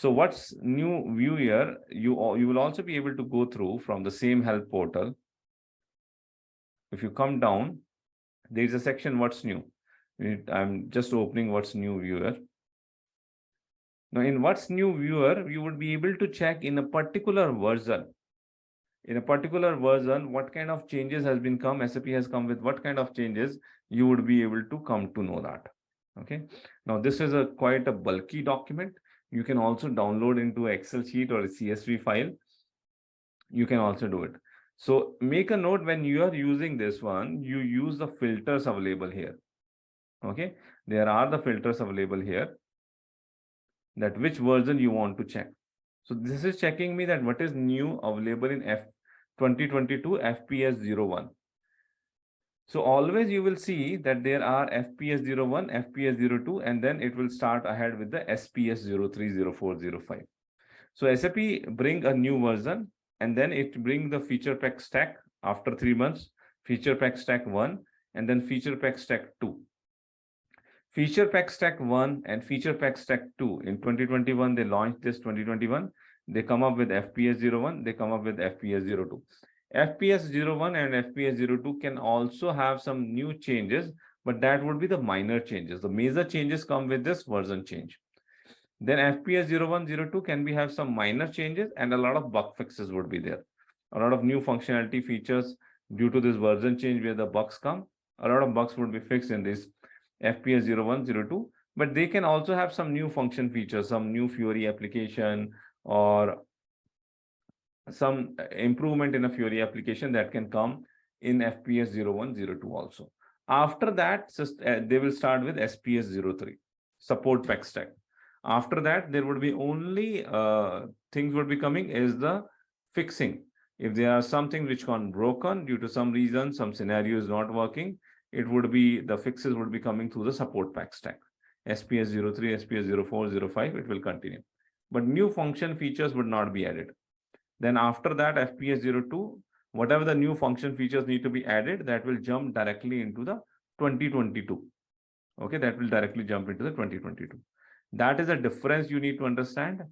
So what's new view here? You will also be able to go through from the same help portal. If you come down, there is a section what's new. I'm just opening what's new viewer. Now in what's new viewer, you would be able to check in a particular version. In a particular version, what kind of changes has been come, SAP has come with what kind of changes, you would be able to come to know that. Okay. Now this is a quite a bulky document. You can also download into Excel sheet or a CSV file. You can also do it. So make a note when you are using this one, you use the filters available here. Okay. There are the filters available here, that which version you want to check. So this is checking me that what is new available in 2022 FPS 01. So always you will see that there are FPS 01, FPS 02, and then it will start ahead with the SPS 03, 04, 05. So SAP bring a new version, and then it bring the feature pack stack after 3 months, feature pack stack 1, and then feature pack stack 2. Feature pack stack 1 and feature pack stack 2 in 2021, they launched this 2021. They come up with FPS 01, they come up with FPS 02. FPS 01 and FPS 02 can also have some new changes, but that would be the minor changes. The major changes come with this version change. Then FPS 01, 02 can be have some minor changes, and a lot of bug fixes would be there. A lot of new functionality features due to this version change where the bugs come. A lot of bugs would be fixed in this FPS 01, 02, but they can also have some new function features, some new Fiori application, or some improvement in a Fiori application that can come in FPS 01, 02 also. After that, they will start with SPS 03, support pack stack. After that, there would be only things would be coming is the fixing. If there are something which gone broken due to some reason, some scenario is not working, it would be the fixes would be coming through the support pack stack. SPS 03, SPS 04, 05, it will continue. But new function features would not be added. Then after that, FPS 02, whatever the new function features need to be added, that will jump directly into the 2022. Okay, that will directly jump into the 2022. That is a difference you need to understand.